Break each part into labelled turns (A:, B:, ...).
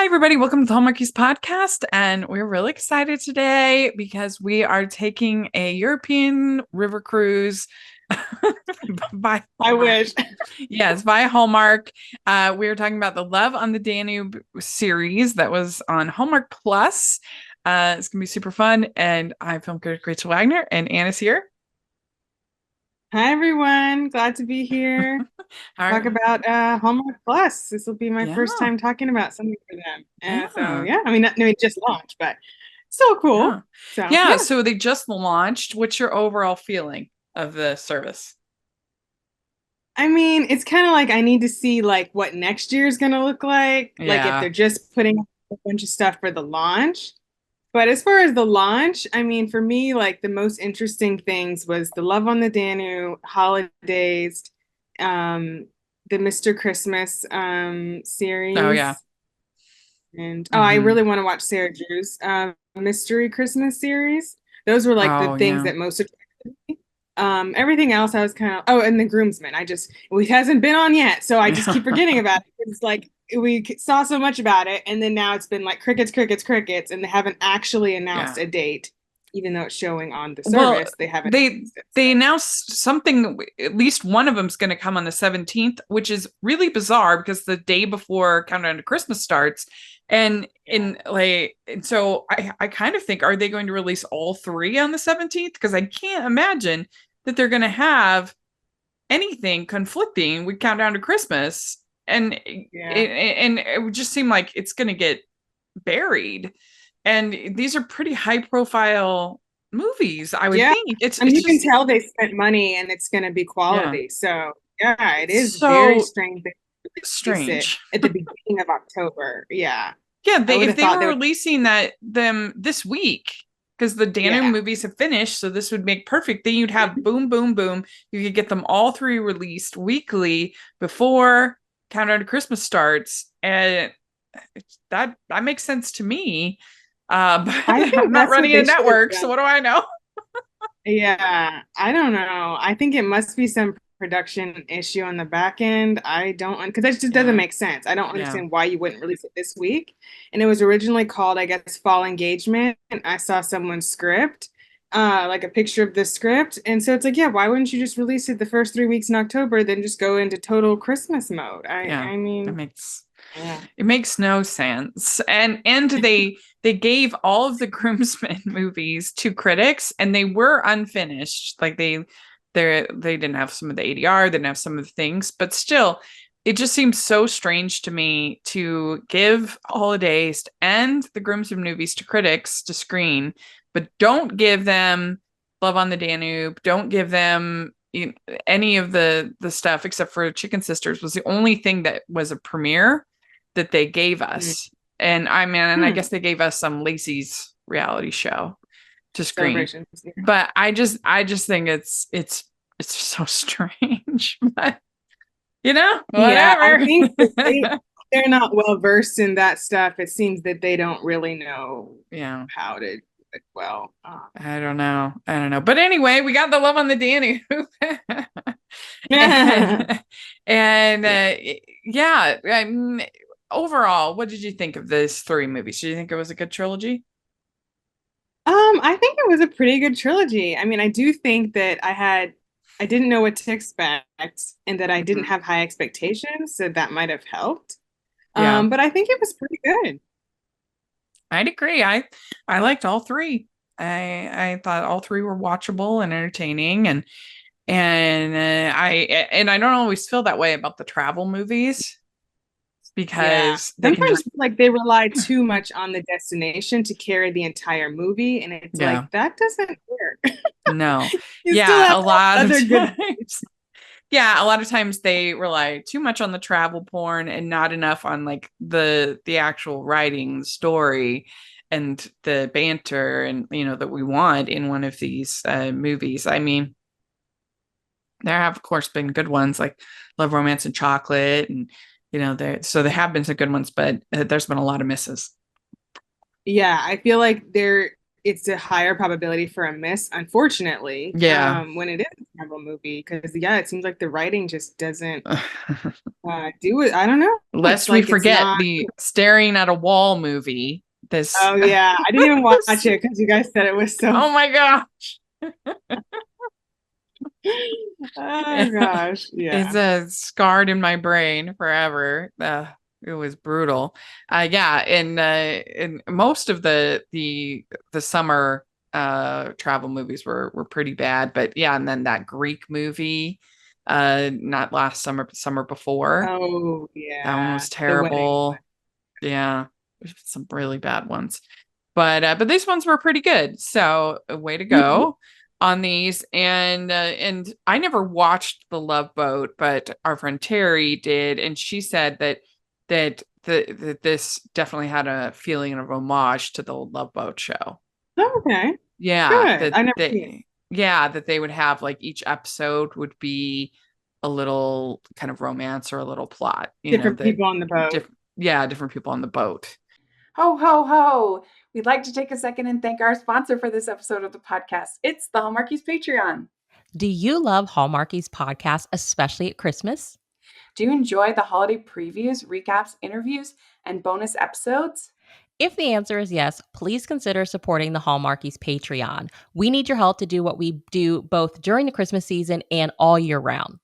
A: Hi, everybody. Welcome to the Hallmark podcast. And we're really excited today because we are taking a European river cruise by
B: I
A: Hallmark.
B: wish.
A: Yes, by Hallmark. We are talking about the Love on the Danube series that was on Hallmark Plus. It's going to be super fun. And I'm film critic Rachel Wagner, and Anna's here.
B: Hi, everyone. Glad to be here. Talk
A: Our,
B: about Hallmark Plus. This will be my first
A: yeah,
B: time talking about something for them. So,
A: yeah,
B: yeah, I mean, it just launched, but still
A: yeah.
B: cool. So,
A: Yeah,
B: yeah.
A: so they just launched. What's your overall feeling of the service?
B: I mean, it's kind of like I need to see like what next year is going to look like if they're
A: Yeah.
B: just putting a bunch of stuff for the launch. But as far as the launch, I mean, for me, like the most interesting things was the Love on the Danube, Holidays, um, the Mr. Christmas
A: Oh, yeah.
B: series, and I
A: Hmm.
B: really want to watch Sarah Drew's Mystery Christmas series. Those were like the
A: Oh,
B: things
A: yeah.
B: that most attracted me. Everything else I was kind of and the Groomsmen. It hasn't been on yet, so I just keep forgetting about it. It's like we saw so much about it, and then now it's been like crickets, crickets, crickets, and they haven't actually announced
A: Yeah.
B: a date, even though it's showing on the
A: Well,
B: service. They haven't
A: they
B: announced it. So.
A: they announced something, at least one of them's going to come on the 17th, which is really bizarre because the day before Countdown to Christmas starts. And
B: Yeah.
A: so I kind of think, are they going to release all three on the 17th? Because I can't imagine that they're going to have anything conflicting with Countdown to Christmas. And
B: Yeah.
A: it would just seem like it's going to get buried. And these are pretty high profile movies, I would
B: Yeah.
A: think. It's
B: I mean,
A: it's
B: you can
A: just
B: tell they spent money and it's going to be
A: yeah,
B: quality. So, yeah, it
A: it's
B: is very
A: so
B: strange that they release it
A: strange.
B: at the beginning of October. Yeah.
A: Yeah,
B: I
A: they
B: would
A: if
B: have
A: they
B: thought
A: were
B: they would,
A: releasing them this week, because the Danu
B: yeah.
A: movies have finished, so this would make perfect. Then you'd have boom, boom, boom. You could get them all three released weekly before Countdown to Christmas starts, and that makes sense to me. But
B: I
A: I'm
B: think
A: not
B: that's what
A: running a
B: they should have
A: network, so
B: done.
A: what do I know?
B: Yeah, I don't know. I think it must be some production issue on the back end. I don't, because that just doesn't
A: Yeah,
B: make sense. I don't
A: yeah.
B: understand why you wouldn't release it this week. And it was originally called, I guess, Fall Engagement. And I saw someone's script, like a picture of the script. And so it's like, yeah, why wouldn't you just release it the first 3 weeks in October, then just go into total Christmas mode? I,
A: Yeah,
B: I
A: that
B: mean,
A: makes
B: yeah.
A: it makes no sense. And they gave all of the Groomsmen movies to critics, and they were unfinished. Like they didn't have some of the ADR, they didn't have some of the things, but still, it just seems so strange to me to give Holidays and the Groomsmen movies to critics to screen, but don't give them Love on the Danube, don't give them any of the stuff except for Chicken Sisters was the only thing that was a premiere that they gave
B: Mm.
A: us. And I mean, and I
B: Hmm.
A: guess they gave us some Lacey's reality show to screen.
B: Celebrations. Yeah.
A: But I just think it's so strange. But
B: Yeah, I
A: whatever.
B: think that they're not well versed in that stuff. It seems that they don't really know
A: Yeah.
B: how to do it well.
A: I don't know. I don't know. But anyway, we got the Love on the Danube.
B: Yeah.
A: and yeah, I mean, overall, what did you think of these three movies? Did you think it was a good trilogy?
B: I think it was a pretty good trilogy. I mean, I do think that I didn't know what to expect and that I didn't
A: Mhm.
B: have high expectations, so that might have helped.
A: Yeah,
B: But I think it was pretty good.
A: I'd agree. I liked all three. I thought all three were watchable and entertaining, and I don't always feel that way about the travel movies
B: Yeah.
A: because they can
B: Sometimes I
A: just
B: feel like they rely too much on the destination to carry the entire movie, and it's
A: yeah,
B: like that doesn't work.
A: no.
B: You still
A: Yeah,
B: have
A: a lot of
B: other good.
A: times. Yeah, a lot of times they rely too much on the travel porn and not enough on like the actual writing, the story, and the banter, and that we want in one of these movies. I mean, there have of course been good ones like Love, Romance, and Chocolate, and there have been some good ones, but there's been a lot of misses.
B: Yeah, I feel like it's a higher probability for a miss, unfortunately,
A: Yeah.
B: when it is a travel movie. Because yeah, it seems like the writing just doesn't do it. I don't know. It's
A: Lest we
B: like it's
A: forget
B: not.
A: the staring at a wall movie. This,
B: Oh yeah, I didn't even watch
A: this
B: it because you guys said it was so.
A: oh my gosh.
B: Oh gosh,
A: It's
B: yeah.
A: scarred in my brain forever. It was brutal. Yeah, and most of the summer travel movies were pretty bad, but yeah, and then that Greek movie, not last summer, but summer before.
B: Oh
A: That one
B: yeah,
A: was
B: the wedding one.
A: terrible. Yeah, there's some really bad ones. But these ones were pretty good. So way to
B: Mhm.
A: go on these. And I never watched The Love Boat, but our friend Terry did, and she said that this definitely had a feeling of homage to the Love Boat show.
B: Oh, okay,
A: Yeah,
B: good. I never seen it.
A: that they would have like each episode would be a little kind of romance or a little plot,
B: Different
A: that
B: people on the boat.
A: different people on the boat.
C: Ho, ho, ho! We'd like to take a second and thank our sponsor for this episode of the podcast. It's the Hallmarkies Patreon.
D: Do you love Hallmarkies podcast, especially at Christmas?
C: Do you enjoy the holiday previews, recaps, interviews, and bonus episodes?
D: If the answer is yes, please consider supporting the Hallmarkies Patreon. We need your help to do what we do both during the Christmas season and all year round.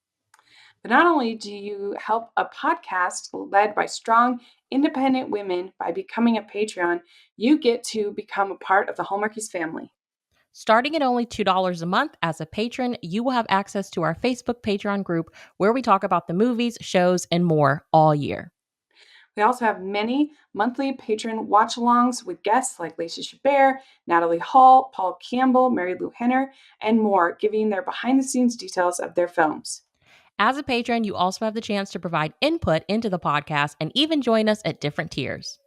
C: But not only do you help a podcast led by strong, independent women by becoming a Patreon, you get to become a part of the Hallmarkies family.
D: Starting at only $2 a month as a patron, you will have access to our Facebook Patreon group where we talk about the movies, shows, and more all year.
C: We also have many monthly patron watch-alongs with guests like Lacey Chabert, Natalie Hall, Paul Campbell, Mary Lou Henner, and more, giving their behind-the-scenes details of their films.
D: As a patron, you also have the chance to provide input into the podcast and even join us at different tiers.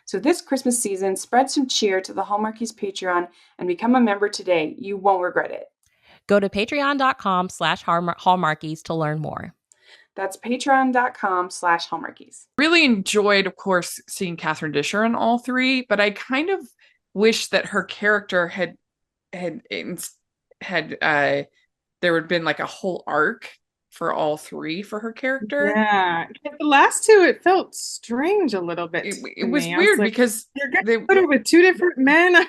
C: So this Christmas season, spread some cheer to the Hallmarkies Patreon and become a member today. You won't regret it.
D: Go to patreon.com/hallmarkies to learn more.
C: That's patreon.com/Hallmarkies.
A: Really enjoyed, of course, seeing Catherine Disher in all three, but I kind of wish that her character had there would have been like a whole arc for all three for her character.
B: Yeah, the last two it felt strange a little bit
A: It
B: to
A: was
B: me. I was
A: weird
B: like,
A: because
B: you're getting
A: they,
B: put it with two different men.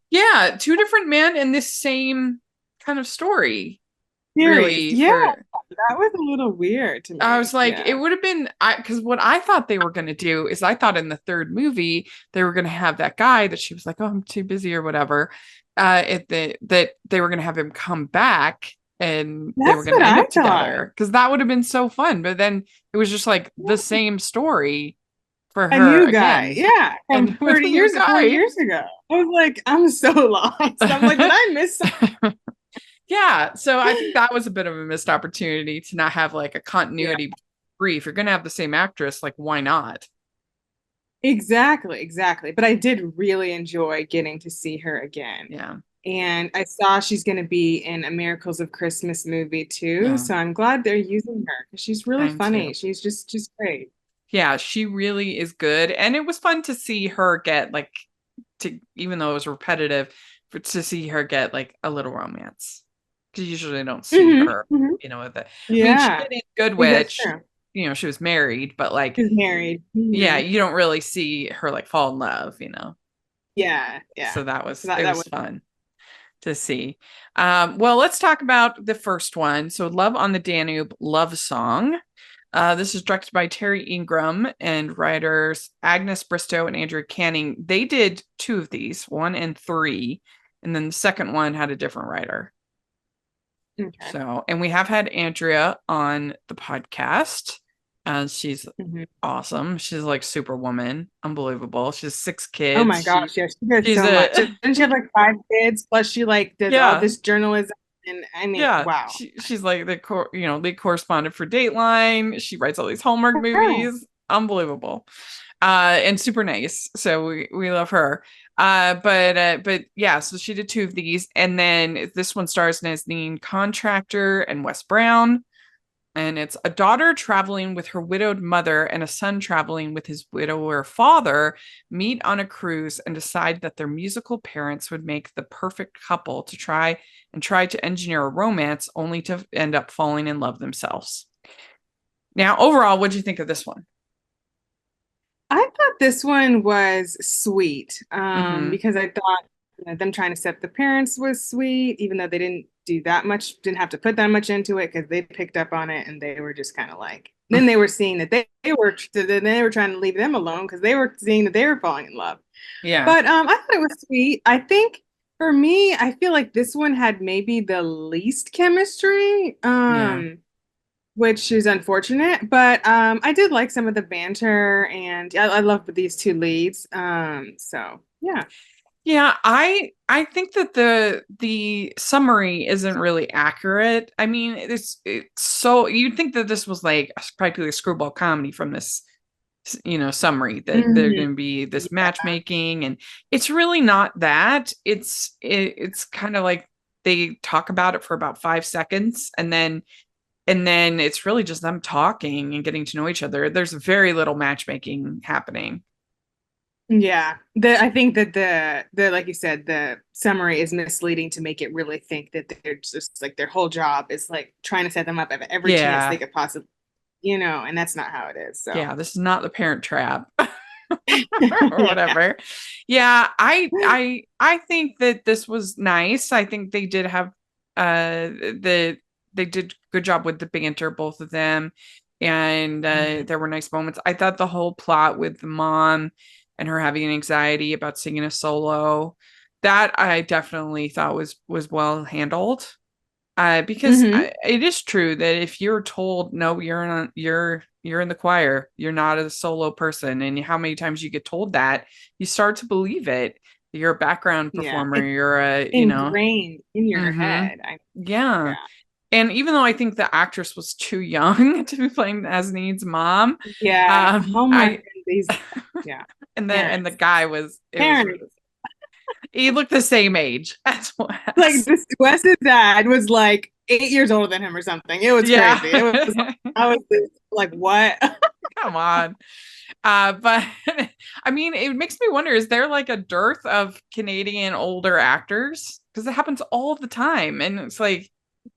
A: yeah, two different men in this same kind of story.
B: Series.
A: Really,
B: Yeah,
A: for
B: that was a little weird to
A: I
B: me.
A: was like, it
B: Yeah.
A: would have been because what I thought they were going to do is I thought in the third movie they were going to have that guy that she was like, oh, I'm too busy or whatever. That they were going to have him come back and they were
B: That's
A: going
B: what
A: to end
B: I
A: up
B: thought.
A: together because that would have been so fun. But then it was just like the same story for
B: A
A: her
B: new guy.
A: again,
B: Yeah, from
A: and with
B: 30
A: a new
B: years, 40
A: guy.
B: years ago. I was like, I'm so lost. I'm like, did I miss something?
A: Yeah, so I think that was a bit of a missed opportunity to not have like a
B: Yeah,
A: continuity brief. You're going to have the same actress, like why not?
B: exactly, exactly. But I did really enjoy getting to see her again.
A: Yeah,
B: And I saw she's going to be in a Miracles of Christmas movie too.
A: yeah,
B: So I'm glad they're using her because she's really
A: I'm
B: funny.
A: too.
B: She's great.
A: Yeah, she really is good, and it was fun to see her get like to even though it was repetitive, to see her get like a little romance because you usually don't see
B: Hmm.
A: her,
B: Hmm.
A: with it. I mean, she
B: Yeah,
A: did in Good
B: that's
A: Witch,
B: true.
A: she was married, but like,
B: She's married.
A: yeah,
B: Hmm.
A: you don't really see her like fall in love.
B: Yeah, yeah.
A: So
B: So that
A: it
B: that
A: was
B: was
A: fun to see. Well, let's talk about the first one. So, Love on the Danube, Love Song. This is directed by Terry Ingram and writers Agnes Bristow and Andrew Canning. They did two of these, 1 and 3, and then the second one had a different writer.
B: okay.
A: So, and we have had Andrea on the podcast. She's
B: Hmm.
A: awesome. She's like Superwoman, unbelievable. She has 6
B: Oh my
A: kids.
B: gosh, yeah, she does
A: She's
B: so much.
A: a
B: Doesn't she have like 5 kids? Plus, she like does all
A: yeah.
B: this journalism, and I mean,
A: Yeah,
B: wow.
A: she's like the lead correspondent for Dateline. She writes all these Hallmark
B: Wow.
A: movies. Unbelievable. And super nice. So we love her. But yeah, so she did two of these, and then this one stars Nazneen Contractor and Wes Brown. And it's a daughter traveling with her widowed mother and a son traveling with his widower father meet on a cruise and decide that their musical parents would make the perfect couple to try to engineer a romance only to end up falling in love themselves. Now, overall, what do you think of this one?
B: I thought this one was sweet,
A: Mm-hmm.
B: because I thought them trying to set the parents was sweet, even though they didn't do that much, didn't have to put that much into it because they picked up on it and they were just kind of like, then they were seeing that they were trying to leave them alone because they were seeing that they were falling in love.
A: Yeah.
B: But I thought it was sweet. I think for me, I feel like this one had maybe the least chemistry.
A: Yeah.
B: Which is unfortunate, but I did like some of the banter, and I love these two leads. So yeah.
A: Yeah, I think that the summary isn't really accurate. I mean, it's so you'd think that this was like practically a screwball comedy from this, summary that they're
B: Mhm.
A: going to be this
B: Yeah.
A: matchmaking, and it's really not that. It's kind of like they talk about it for about 5 seconds, and then it's really just them talking and getting to know each other. There's very little matchmaking happening.
B: Yeah. I think that the like you said, the summary is misleading to make it really think that they're just like their whole job is like trying to set them up at every chance
A: Yeah.
B: they could possibly, and that's not how it is. So
A: Yeah, this is not the Parent Trap. Or
B: yeah.
A: whatever. Yeah, I think that this was nice. I think they did have they did good job with the banter, both of them, and
B: Mhm.
A: there were nice moments. I thought the whole plot with the mom and her having anxiety about singing a solo, that I definitely thought was well handled. Because
B: Mhm.
A: it is true that if you're told no, you're in the choir, you're not a solo person, and how many times you get told that, you start to believe it. You're a background
B: Yeah.
A: performer.
B: It's
A: You're a,
B: ingrained in your
A: mm-hmm.
B: head.
A: Yeah.
B: Yeah.
A: And even though I think the actress was too young to be playing as Need's mom,
B: Yeah. Hallmark
A: I
B: and these, yeah,
A: and the
B: parents.
A: guy was it was
B: Parents.
A: he looked the same age as
B: Like
A: Wes.
B: this Wes's dad was like 8 years older than him or something. It was
A: Yeah.
B: crazy. It was I was like, what?
A: Come on. But I mean, it makes me wonder, is there like a dearth of Canadian older actors? Because it happens all the time. And it's like,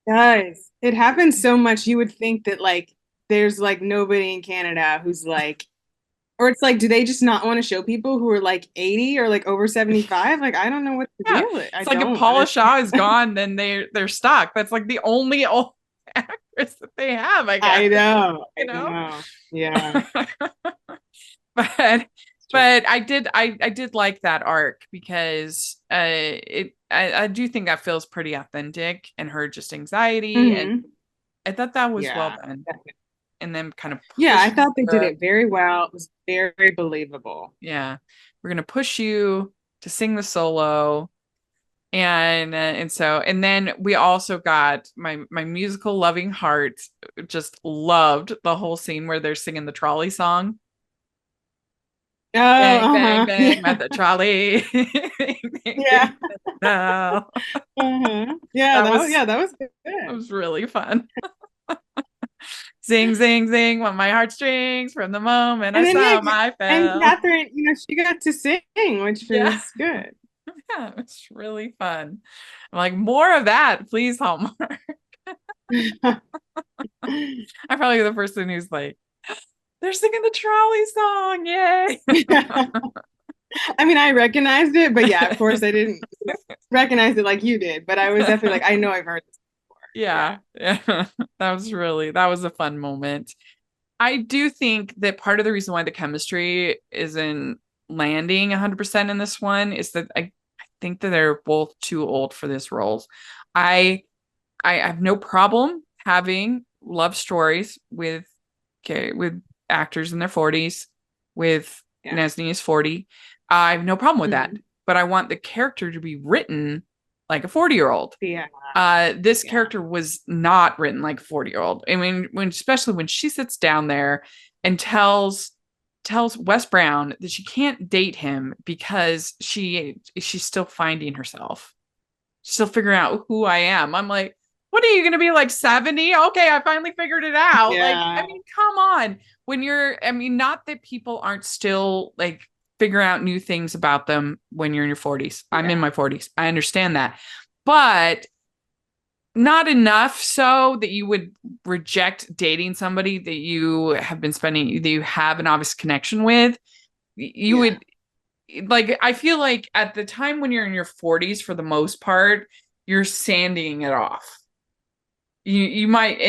B: Guys, it happens so much. You would think that like there's like nobody in Canada who's like, or it's like, do they just not want to show people who are like 80 or like over 75? Like, I don't know what the
A: yeah,
B: deal is. I
A: it's like if
B: don't
A: Paula
B: understand.
A: Shaw is gone, then they're stuck. That's like the only old actress that they have, I guess.
B: I know.
A: You
B: I
A: know?
B: know. Yeah.
A: but
B: It's true.
A: but I did like that arc because I do think that feels pretty authentic, and her just anxiety, and
B: Hmm.
A: I thought that was well
B: Yeah.
A: done. And then kind of
B: Yeah, I
A: pushing
B: thought they did
A: her.
B: it very well. It was very believable.
A: Yeah, we're gonna push you to sing the solo, and then we also got my musical loving heart just loved the whole scene where they're singing the trolley song.
B: Oh,
A: Bang bang
B: uh-huh.
A: bang, met the trolley. Bang, bang,
B: Yeah.
A: bang, no.
B: Uh-huh. Yeah,
A: That was
B: that was
A: that
B: good.
A: was really fun. Zing zing zing, on my heartstrings from the moment I
B: And then
A: saw
B: yeah,
A: my
B: and
A: fell.
B: Catherine, she got to sing, which
A: Yeah.
B: was good.
A: Yeah, it's really fun. I'm like, more of that, please, Hallmark. I'm probably the person who's like, they're singing the trolley song, yay!
B: I mean, I recognized it, but yeah, of course I didn't recognize it like you did, but I was definitely like, I know I've heard this before. Yeah.
A: Yeah, yeah. That was a fun moment. I do think that part of the reason why the chemistry isn't landing 100% in this one is that I think that they're both too old for this roles. I I have no problem having love stories with okay with actors in their 40s with
B: Yeah.
A: Nesney is 40. I have no problem with that,
B: Mhm.
A: but I want the character to be written like a 40-year-old.
B: Yeah.
A: This
B: Yeah.
A: character was not written like a 40-year-old. I mean, especially when she sits down there and tells Wes Brown that she can't date him because she's still finding herself. She's still figuring out who I am. I'm like, What are you going to be like 70? Okay, I finally figured it out.
B: Yeah.
A: Like, I mean, come on. Not that people aren't still like figuring out new things about them when you're in your 40s. I'm in my 40s. I understand that. But not enough so that you would reject dating somebody that you have an obvious connection with. You would, like, I feel like at the time when you're in your 40s, for the most part, you're sanding it off. You might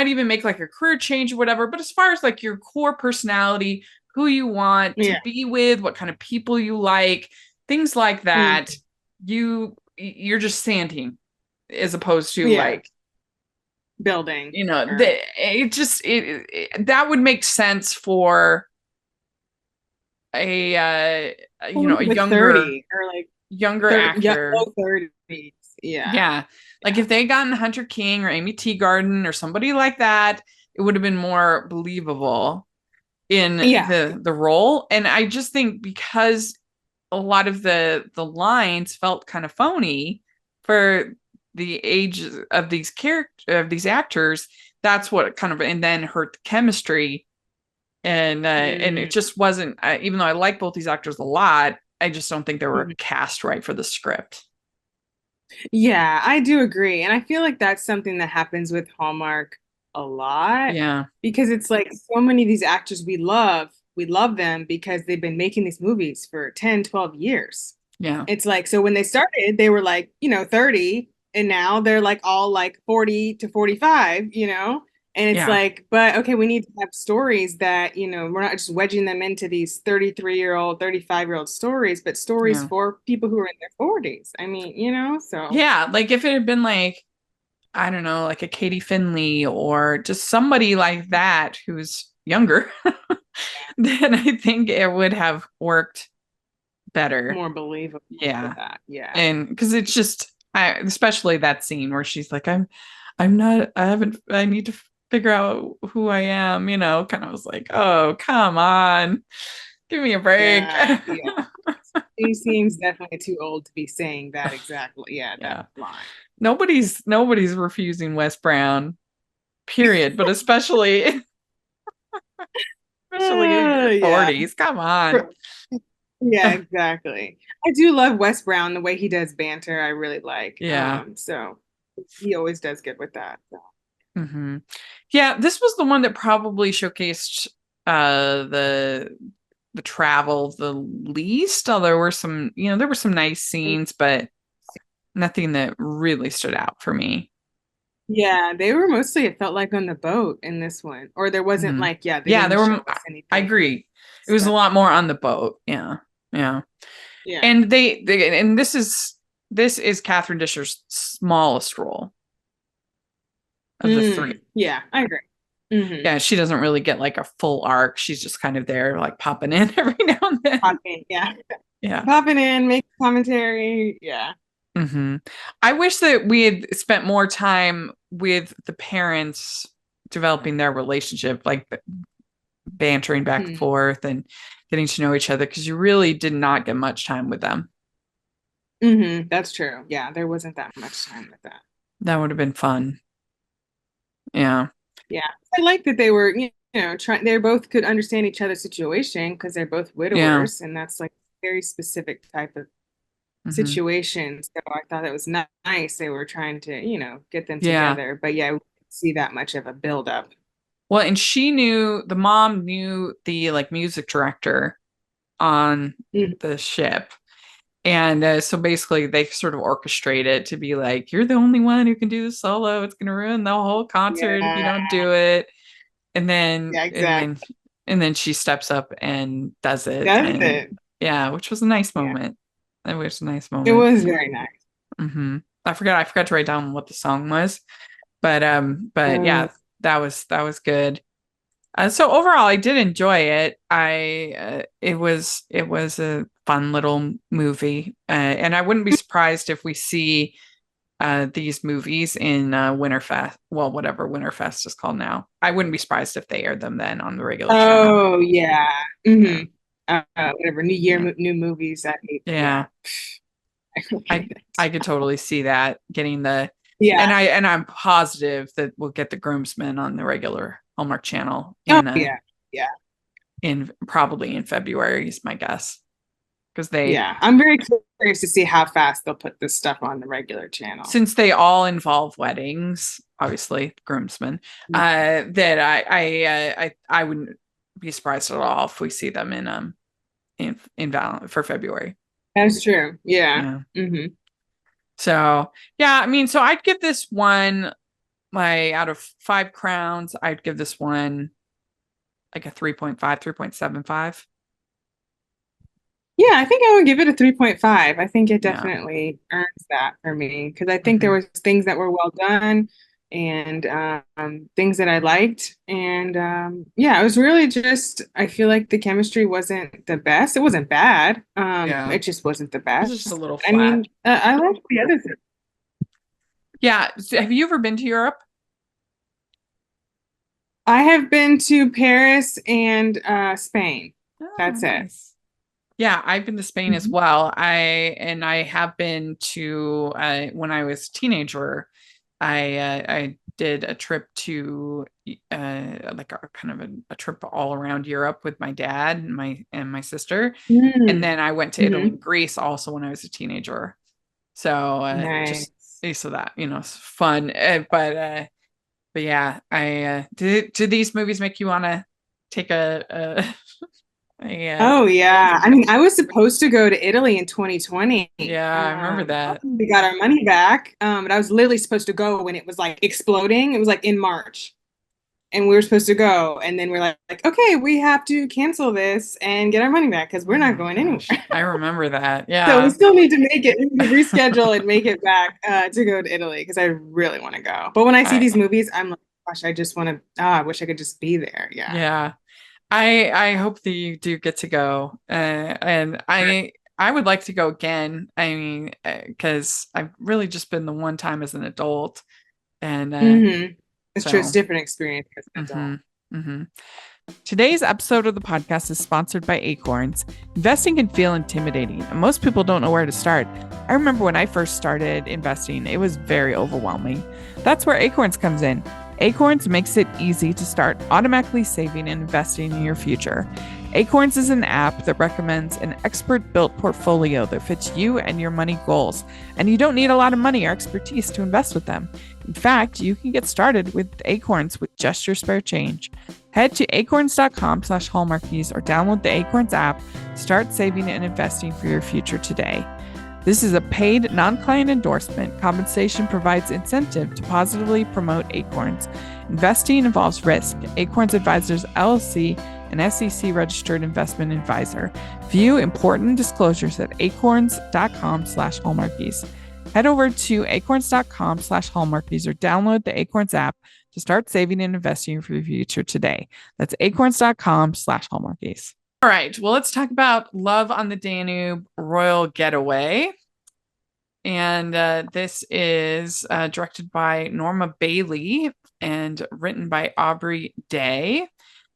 A: even make like a career change or whatever, but as far as like your core personality, who you want to be with, what kind of people you like, things like that, you're just sanding as opposed to like
B: building.
A: That would make sense for a younger
B: 30 or like
A: younger actor.
B: Low 30s.
A: Yeah. Like if they gotten Hunter King or Amy Teagarden or somebody like that, it would have been more believable in the role. And I just think because a lot of the lines felt kind of phony for the age of these actors, that's what kind of, and then hurt the chemistry. And it just wasn't, even though I like both these actors a lot, I just don't think they were cast right for the script.
B: Yeah, I do agree. And I feel like that's something that happens with Hallmark a lot.
A: Yeah.
B: Because it's like so many of these actors we love them because they've been making these movies for 10, 12 years.
A: Yeah.
B: It's like, so when they started, they were like, 30, and now they're like all like 40 to 45, And it's like, but okay, we need to have stories that, we're not just wedging them into these 33-year-old, 35-year-old stories, but stories for people who are in their 40s. I mean, so.
A: Yeah, like if it had been like, I don't know, like a Katie Finley or just somebody like that who's younger, then I think it would have worked better.
B: More believable.
A: Yeah.
B: That. Yeah.
A: And because it's just, especially that scene where she's like, I need to figure out who I am, kind of was like, oh, come on, give me a break.
B: Yeah. She seems definitely too old to be saying that exactly. Yeah, that line.
A: Nobody's refusing Wes Brown, period, but especially in your 40s. Come on.
B: Yeah, exactly. I do love Wes Brown, the way he does banter. I really like.
A: Yeah.
B: So he always does good with that. So.
A: Mm-hmm. Yeah, this was the one that probably showcased the travel the least. Although there were some nice scenes, but nothing that really stood out for me.
B: Yeah, they were mostly, it felt like, on the boat in this one, or there wasn't like there were.
A: I agree. It was a lot more on the boat. Yeah. And and this is Catherine Disher's smallest role of the three.
B: Yeah, I agree. Mm-hmm.
A: Yeah, she doesn't really get like a full arc. She's just kind of there, like popping in every now and then. Popping
B: in, make commentary. Yeah.
A: Mm-hmm. I wish that we had spent more time with the parents developing their relationship, like bantering back and forth and getting to know each other, because you really did not get much time with them.
B: That's true. Yeah, there wasn't that much time with that.
A: That would have been fun. Yeah.
B: Yeah, I like that they were, trying. They both could understand each other's situation because they're both widowers, and that's like a very specific type of situation. So I thought it was nice. They were trying to, get them together. But yeah, we didn't see that much of a buildup.
A: Well, and the mom knew the like music director on the ship. And so basically they sort of orchestrate it to be like, you're the only one who can do the solo. It's going to ruin the whole concert if you don't do it. And then, and then she steps up and does it. Yeah, which was a nice moment. It was a nice moment.
B: It was very nice.
A: I forgot to write down what the song was, but yeah, that was good. So overall, I did enjoy it. It was a fun little movie, and I wouldn't be surprised if we see these movies in Winterfest. Well, whatever Winterfest is called now. I wouldn't be surprised if they aired them then on the regular channel.
B: Oh yeah. Whatever, New Year, new movies.
A: I could totally see that, getting the
B: Yeah.
A: And I'm positive that we'll get the groomsmen on the regular Hallmark channel
B: Yeah.
A: in probably in February is my guess. Because
B: I'm very curious to see how fast they'll put this stuff on the regular channel.
A: Since they all involve weddings, obviously groomsmen, that I wouldn't be surprised at all if we see them for February.
B: That's true.
A: Yeah. So yeah, I mean, so I'd give this one out of 5 crowns, I'd give this one like a 3.5, 3.75.
B: Yeah, I think I would give it a 3.5. I think it definitely earns that for me because I think there was things that were well done and things that I liked. And it was really just, I feel like the chemistry wasn't the best. It wasn't bad. It just wasn't the best.
A: It's just a little flat.
B: I mean, I liked the other thing.
A: Yeah. So have you ever been to Europe?
B: I have been to Paris and Spain. That's it.
A: Yeah, I've been to Spain as well. I have been to when I was a teenager, I did a trip to like a kind of a trip all around Europe with my dad and my sister. And then I went to Italy and Greece also when I was a teenager. So
B: nice.
A: just so that, it's fun. But yeah, do these movies make you want to take a
B: Oh yeah. I mean, I was supposed to go to Italy in 2020.
A: Yeah, I remember that.
B: We got our money back. But I was literally supposed to go when it was like exploding. It was like in March. And we were supposed to go. And then we're like, okay, we have to cancel this and get our money back because we're not going anywhere.
A: I remember that. Yeah.
B: So we still need to make it, reschedule and make it back to go to Italy because I really want to go. But when I see these movies, I'm like, gosh, I just want to, I wish I could just be there. Yeah.
A: Yeah. I hope that you do get to go. And I would like to go again. I mean, because I've really just been the one time as an adult. And
B: it's true. It's a different experience as an adult.
A: Today's episode of the podcast is sponsored by Acorns. Investing can feel intimidating, and most people don't know where to start. I remember when I first started investing, it was very overwhelming. That's where Acorns comes in. Acorns makes it easy to start automatically saving and investing in your future. Acorns is an app that recommends an expert-built portfolio that fits you and your money goals, and you don't need a lot of money or expertise to invest with them. In fact, you can get started with Acorns with just your spare change. Head to acorns.com/hallmarkies or download the Acorns app to start saving and investing for your future today. This is a paid, non-client endorsement. Compensation provides incentive to positively promote Acorns. Investing involves risk. Acorns Advisors LLC, an SEC-registered investment advisor. View important disclosures at acorns.com/hallmarkies. Head over to acorns.com/hallmarkies or download the Acorns app to start saving and investing for your future today. That's acorns.com/hallmarkies. All right. Well, let's talk about Love on the Danube, Royal Getaway. And this is directed by Norma Bailey and written by Aubrey Day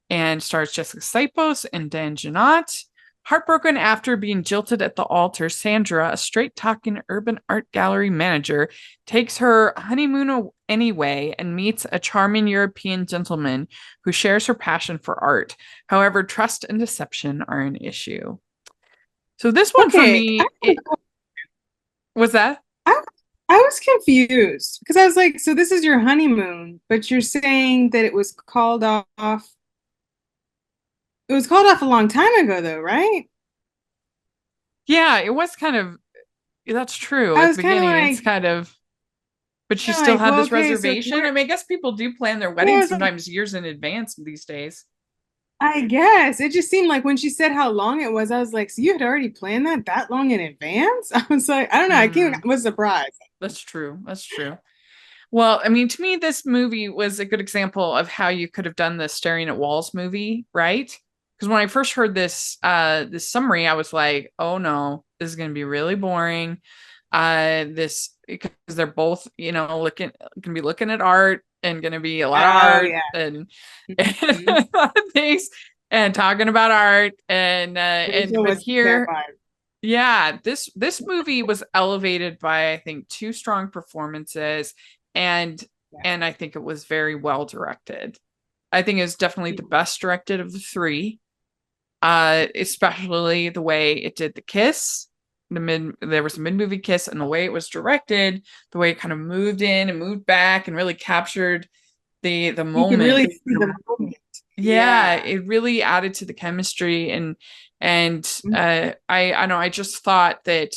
A: and stars Jessica Sipos and Dan Janot. Heartbroken after being jilted at the altar, Sandra, a straight-talking urban art gallery manager, takes her honeymoon anyway and meets a charming European gentleman who shares her passion for art. However, trust and deception are an issue. So this one for me, was that?
B: I was confused because I was like, so this is your honeymoon, but you're saying that it was called off. It was called off a long time ago, though, right?
A: Yeah, it was kind of. That's true. At the beginning, it's kind of. But she still had this reservation. I mean, I guess people do plan their weddings sometimes years in advance these days.
B: I guess it just seemed like when she said how long it was, I was like, so you had already planned that long in advance? I was like, I don't know. I was surprised.
A: That's true. That's true. Well, I mean, to me, this movie was a good example of how you could have done the Staring at Walls movie, right? Because when I first heard this summary, I was like, oh no, this is going to be really boring. Because they're both, going to be looking at art and going to be a lot of art and a lot of things and talking about art and but here, Yeah, this movie was elevated by I think two strong performances and
B: Yeah.
A: and I think it was very well directed. I think it's definitely the best directed of the three. Especially the way it did the kiss. There was a mid-movie kiss and the way it was directed, the way it kind of moved in and moved back and really captured the
B: You could
A: moment.
B: really see the moment.
A: Yeah,
B: Yeah.
A: it really added to the chemistry and
B: Mhm.
A: I know I just thought that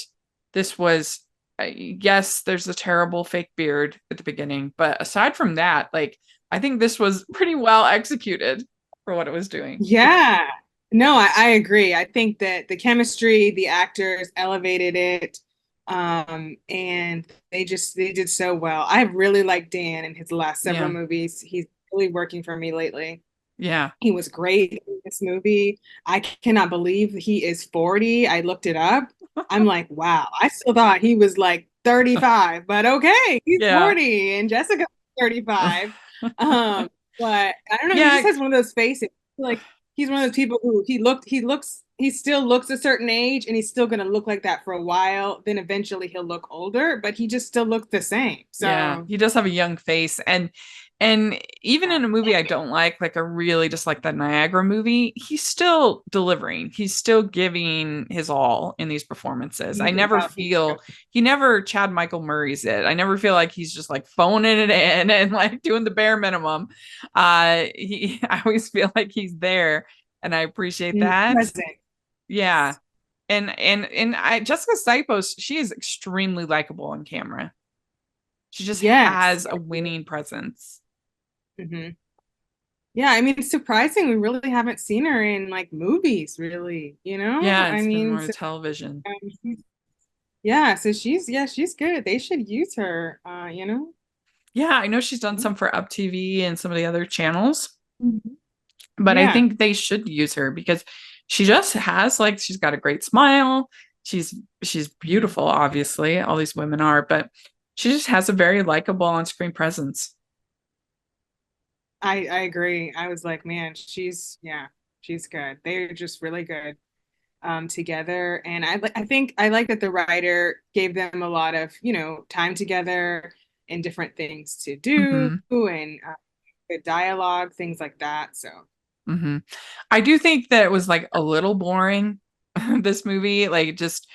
A: this was yes, there's a terrible fake beard at the beginning, but aside from that, like I think this was pretty well executed for what it was doing.
B: Yeah. No, I agree. I think that the chemistry, the actors elevated it. And they did so well. I really like Dan in his last several
A: Yeah.
B: movies. He's really working for me lately.
A: Yeah.
B: He was great in this movie. I cannot believe he is 40. I looked it up. I'm like, wow. I still thought he was like 35, but okay, he's
A: Yeah.
B: 40 and Jessica's 35. But I don't know, he just
A: Yeah.
B: has one of those faces. Like he's one of those people who he still looks a certain age and he's still gonna look like that for a while. Then eventually he'll look older, but he just still looks the same.
A: Yeah.
B: So
A: He does have a young face and even in a movie I don't like a really just like the Niagara movie, he's still delivering. He's still giving his all in these performances. I never
B: he's
A: feel he never Chad Michael Murray's it. I never feel like he's just like phoning it in and like doing the bare minimum. I always feel like he's there and I appreciate that.
B: present.
A: Yeah. And I Jessica Sipos, she is extremely likable on camera. She just
B: Yes.
A: has a winning presence.
B: Hmm. Yeah, I mean, it's surprising we really haven't seen her in like movies, really, you know?
A: Yeah,
B: I
A: it's been
B: mean,
A: more
B: so,
A: television.
B: yeah, so she's good. They should use her, you know?
A: Yeah, I know she's done some for Up TV and some of the other channels,
B: Mhm.
A: but I
B: Yeah.
A: think they should use her because she just has like she's got a great smile. She's beautiful, obviously. All these women are, but she just has a very likable on-screen presence.
B: I agree. I was like, man, she's good. They're just really good together. And I think I like that the writer gave them a lot of, time together and different things to do
A: Hmm.
B: and good dialogue, things like that. So,
A: Hmm. I do think that it was like a little boring, this movie. Like just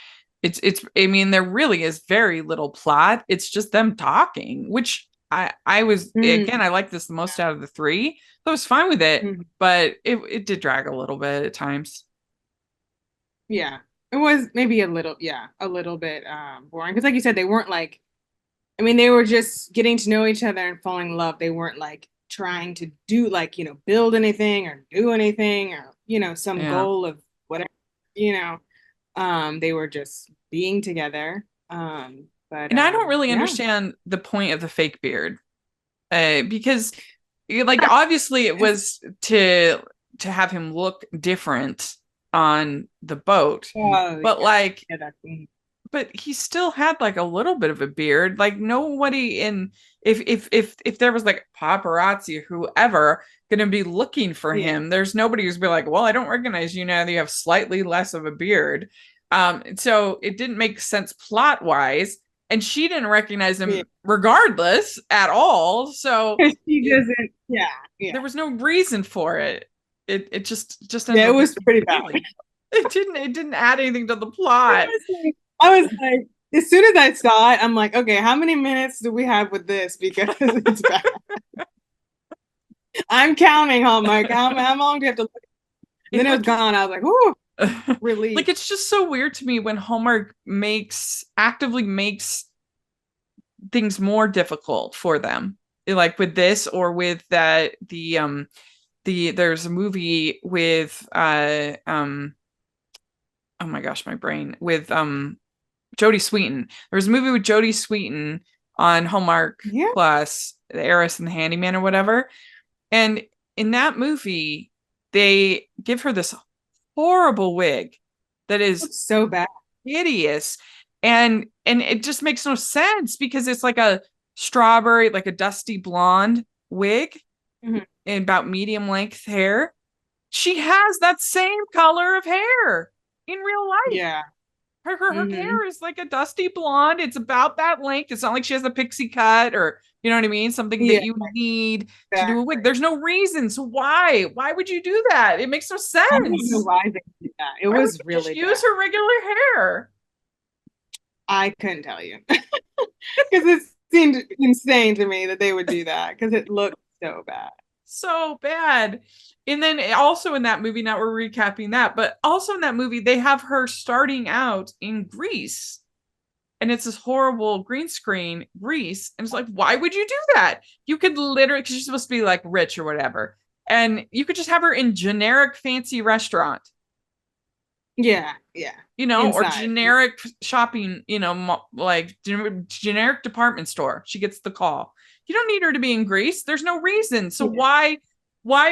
A: it's I mean, there really is very little plot. It's just them talking, which I was
B: mm,
A: again, I like this the most out of the three. So I was fine with it,
B: mm,
A: but it did drag a little bit at times.
B: yeah. It was maybe a little bit boring. Because like you said, they weren't like I mean, they were just getting to know each other and falling in love. They weren't like trying to do like, build anything or do anything or, some
A: Yeah.
B: goal of whatever, you know. They were just being together. But
A: And I don't really
B: yeah.
A: understand the point of the fake beard. Because like obviously it was to have him look different on the boat,
B: Oh,
A: but
B: yeah.
A: like
B: Yeah, that's
A: but he still had like a little bit of a beard. Like nobody in if there was like paparazzi or whoever gonna be looking for
B: yeah.
A: him, there's nobody who's be like, well, I don't recognize you now that you have slightly less of a beard. So it didn't make sense plot wise, and she didn't recognize
B: Yeah.
A: him regardless at all. So
B: She
A: it,
B: doesn't, yeah, yeah.
A: there was no reason for it. It just
B: Yeah,
A: ended
B: it
A: up
B: was
A: looking
B: pretty bad.
A: silly. It didn't add anything to the plot.
B: I was like, as soon as I saw it, I'm like, okay, how many minutes do we have with this? Because it's bad. I'm counting, Hallmark. How long do you have to look? And
A: It
B: then it was
A: like
B: gone. I was like, "Ooh,
A: like
B: relief."
A: it's just so weird to me when Hallmark actively makes things more difficult for them. Like with this or with that there's a movie with oh my gosh, my brain with Jodie Sweetin. There was a movie with Jodie Sweetin on Hallmark
B: Yeah,
A: Plus, The Heiress and the Handyman or whatever. And in that movie, they give her this horrible wig that is
B: it's so bad.
A: hideous. And it just makes no sense because it's like a strawberry, like a dusty blonde wig
B: Mhm.
A: and about medium length hair. She has that same color of hair in real life.
B: Yeah,
A: Her hair is like a dusty blonde. It's about that length. It's not like she has a pixie cut, or you know what I mean, something that you need to do a wig. There's no reason. So why would you do that? It makes no sense.
B: I don't know why they did that. It was really
A: just use her regular hair.
B: I couldn't tell you because it seemed insane to me that they would do that because it looked so bad.
A: So bad. And then also in that movie, now we're recapping that, but also in that movie, they have her starting out in Greece. And it's this horrible green screen Greece. And it's like, why would you do that? You could literally, because she's supposed to be like rich or whatever. And you could just have her in generic fancy restaurant.
B: Yeah.
A: You know, inside. Or generic shopping, you know, like generic department store. She gets the call. You don't need her to be in Greece. There's no reason. So why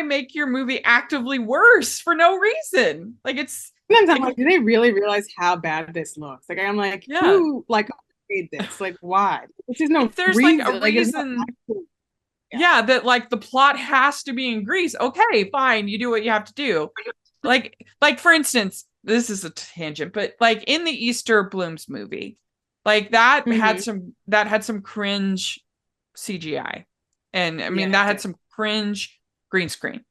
A: make your movie actively worse for no reason? Like it's.
B: Sometimes I'm like, do they really realize how bad this looks? Like I'm like, who like made this? Like why? This is no.
A: If there's reason. Like a reason. Yeah, that like the plot has to be in Greece. Okay, fine. You do what you have to do. Like for instance, this is a tangent, but like in the Easter Blooms movie, like that had some cringe CGI. And I mean that had some cringe green screen.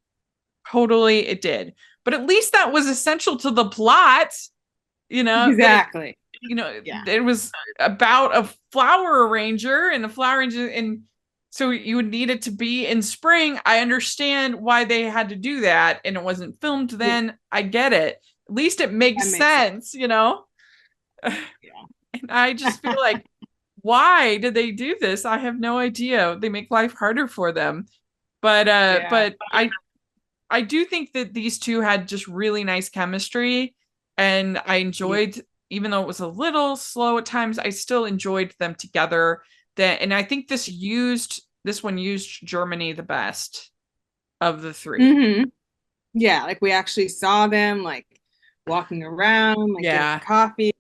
A: Totally it did. But at least that was essential to the plot, you know.
B: Exactly.
A: It was about a flower arranger and and so you would need it to be in spring. I understand why they had to do that and it wasn't filmed then. Yeah. I get it. At least it makes sense, you know? Yeah. And I just feel like, why did they do this? I have no idea. They make life harder for them. But I do think that these two had just really nice chemistry, and I enjoyed, even though it was a little slow at times, I still enjoyed them together. And I think this one used Germany the best of the three.
B: Mm-hmm. Yeah, like we actually saw them like walking around, like getting coffee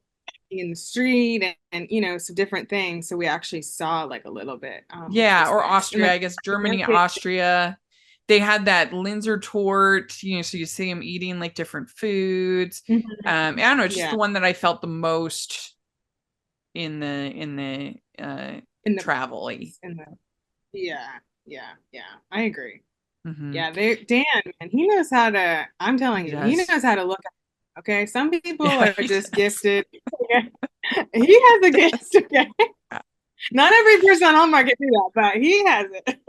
B: in the street, and you know, some different things. So we actually saw like a little bit. Or
A: nice. Austria, like, I guess Germany, Austria. They had that Linzer tort, you know, so you see them eating like different foods. I don't know, it's just the one that I felt the most in the travel-y.
B: Yeah. I agree. Yeah, Dan, man, he knows how to. I'm telling you, he knows how to look. Okay, some people are just gifted. He has a gift. Okay, not every person on Hallmark can do that, but he has it.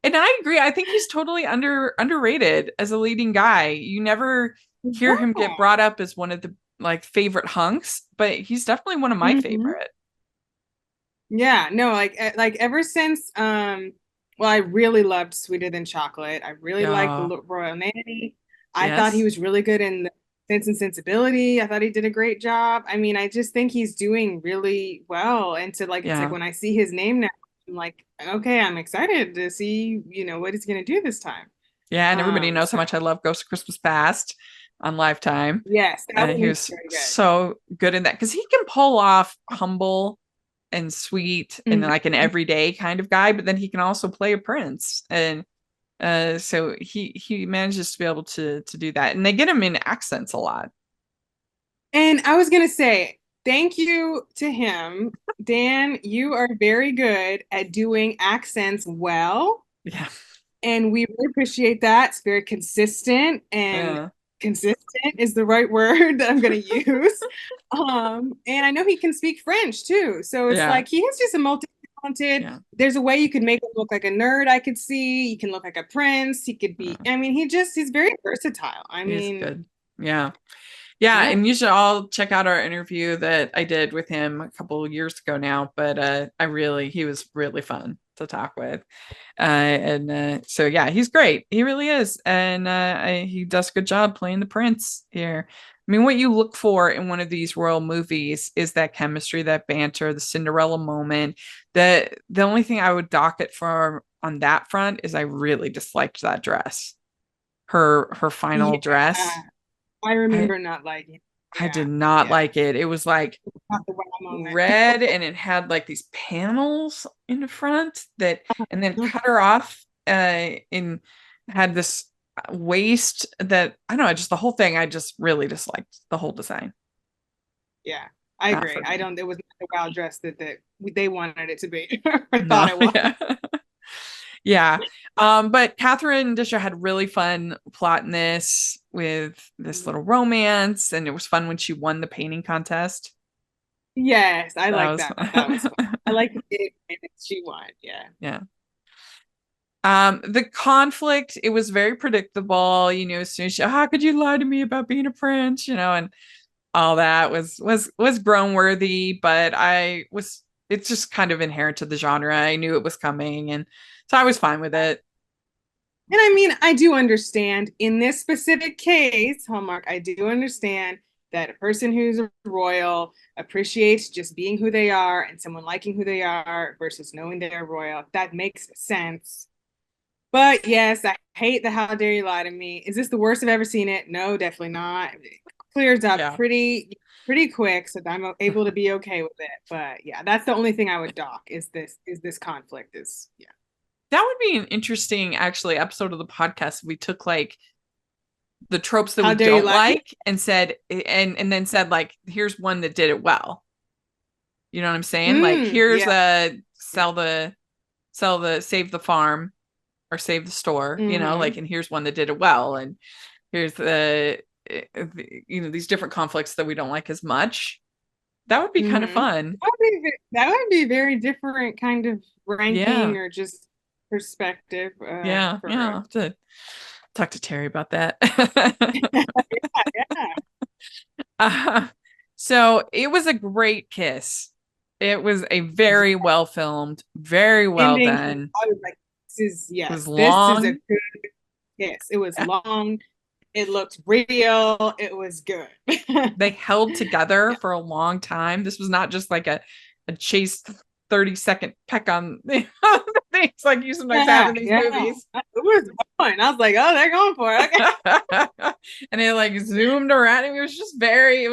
A: And I agree. I think he's totally underrated as a leading guy. You never hear him get brought up as one of the like favorite hunks, but he's definitely one of my favorite.
B: Yeah, no, like ever since well, I really loved Sweeter Than Chocolate. I really liked the Royal Nanny. I thought he was really good in the Sense and Sensibility. I thought he did a great job. I mean, I just think he's doing really well. And to like, it's like when I see his name now, I'm like, okay, I'm excited to see, you know, what he's going to do this time.
A: Yeah, and everybody knows how much I love Ghost of Christmas Past on Lifetime.
B: Yes,
A: he was so good in that because he can pull off humble and sweet and like an everyday kind of guy, but then he can also play a prince, and so he manages to be able to do that, and they get him in accents a lot.
B: And I was gonna say, thank you to him. Dan, you are very good at doing accents well.
A: Yeah.
B: And we really appreciate that. It's very consistent, and consistent is the right word that I'm going to use. And I know he can speak French too. So it's like he is just a multi-talented. Yeah. There's a way you could make him look like a nerd, I could see. He can look like a prince. He could be, I mean, he's very versatile. I mean,
A: good. Yeah, and you should all check out our interview that I did with him a couple of years ago now, but he was really fun to talk with. So yeah, he's great. He really is. And he does a good job playing the prince here. I mean, what you look for in one of these royal movies is that chemistry, that banter, the Cinderella moment. The only thing I would dock it for on that front is I really disliked that dress. Her final dress.
B: I remember not liking it.
A: I did not like it. It was like red and it had like these panels in the front and then cut her off and had this waist that, I don't know, just the whole thing. I just really disliked the whole design.
B: Yeah. I
A: Not
B: agree.
A: for
B: I
A: me.
B: don't. It was not the wild dress that they wanted it to be or
A: No,
B: thought it was.
A: yeah. Yeah. But Catherine Disher had really fun plot in this with this little romance, and it was fun when she won the painting contest.
B: Yes, I
A: That
B: like
A: was
B: that. That was fun.
A: fun.
B: I like the that she won. Yeah.
A: Yeah. The conflict, it was very predictable, as soon as how could you lie to me about being a prince, and all that was grown worthy, but it's just kind of inherent to the genre. I knew it was coming, and so I was fine with it.
B: And I mean, I do understand in this specific case, Hallmark, I do understand that a person who's a royal appreciates just being who they are and someone liking who they are versus knowing they're royal. That makes sense. But yes, I hate the how dare you lie to me. Is this the worst I've ever seen it? No, definitely not. It clears up
A: Yeah.
B: pretty quick so that I'm able to be okay with it. But yeah, that's the only thing I would dock is this conflict is yeah.
A: That would be an interesting actually episode of the podcast if we took like the tropes that
B: How
A: we
B: dare you
A: don't
B: lie to me?
A: like and said and then said like here's one that did it well. You know what I'm saying? Like here's
B: Yeah.
A: a sell the save the farm or save the store, like, and here's one that did it well, and here's these different conflicts that we don't like as much. That would be kind of fun.
B: That would be very different kind of ranking
A: Yeah.
B: or just perspective.
A: Yeah.
B: For
A: I'll have to talk to Terry about that.
B: yeah.
A: uh, so it was a great kiss. It was a very well filmed, very well
B: Ending.
A: done.
B: I was like,
A: It was
B: this
A: long.
B: is a good kiss. It was long. It looked real. It was good.
A: They held together for a long time. This was not just like a chaste 30-second peck on things like you sometimes have in these movies.
B: It was fun. I was like, oh, they're going for it. Okay.
A: And it like zoomed around. It was very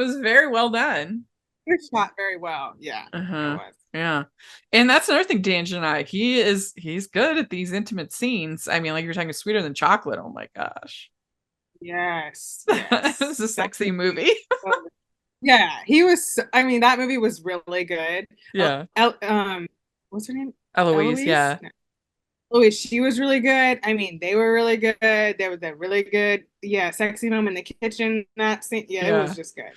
A: well done.
B: It shot very well. Yeah. It was.
A: Yeah. And that's another thing, Dan Janai, he's good at these intimate scenes. I mean, like you're talking Sweeter Than Chocolate. Oh my gosh.
B: Yes.
A: It's a sexy movie.
B: Yeah, he was. I mean, that movie was really good.
A: Yeah.
B: What's her name?
A: Eloise. Yeah.
B: No. Eloise. She was really good. I mean, they were really good. There was that really good, sexy moment in the kitchen. That scene. Yeah, it was just good.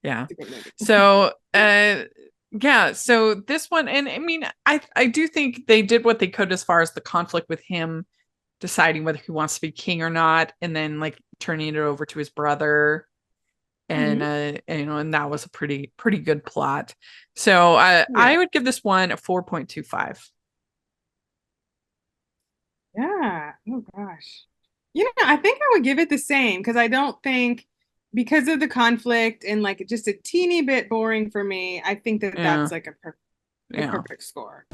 A: Yeah.
B: It's a good movie.
A: So, yeah. So this one, and I mean, I do think they did what they could as far as the conflict with him deciding whether he wants to be king or not, and then like turning it over to his brother. And and that was a pretty good plot. So I would give this one a 4.25.
B: Yeah. Oh gosh. I think I would give it the same because I don't think because of the conflict and like just a teeny bit boring for me. I think that's like a perfect score.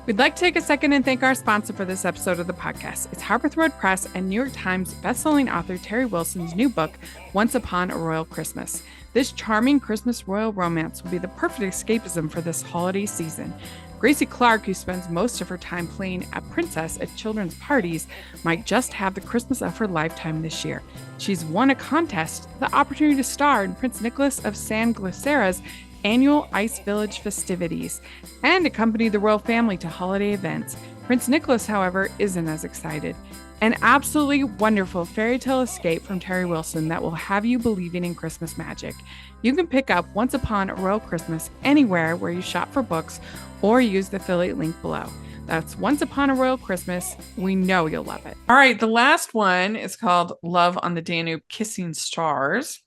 B: We'd like to take a second and thank our sponsor for this episode of the podcast. It's Harpeth Road Press and New York Times bestselling author Terry Wilson's new book, Once Upon a Royal Christmas. This charming Christmas royal romance will be the perfect escapism for this holiday season. Gracie Clark, who spends most of her time playing a princess at children's parties, might just have the Christmas of her lifetime this year. She's won a contest, the opportunity to star in Prince Nicholas of San Glycera's annual Ice Village festivities, and accompany the royal family to holiday events. Prince Nicholas, however, isn't as excited. An absolutely wonderful fairy tale escape from Terry Wilson that will have you believing in Christmas magic. You can pick up Once Upon a Royal Christmas anywhere where you shop for books or use the affiliate link below. That's Once Upon a Royal Christmas. We know you'll love it. All right, the last one is called Love on the Danube, Kissing Stars.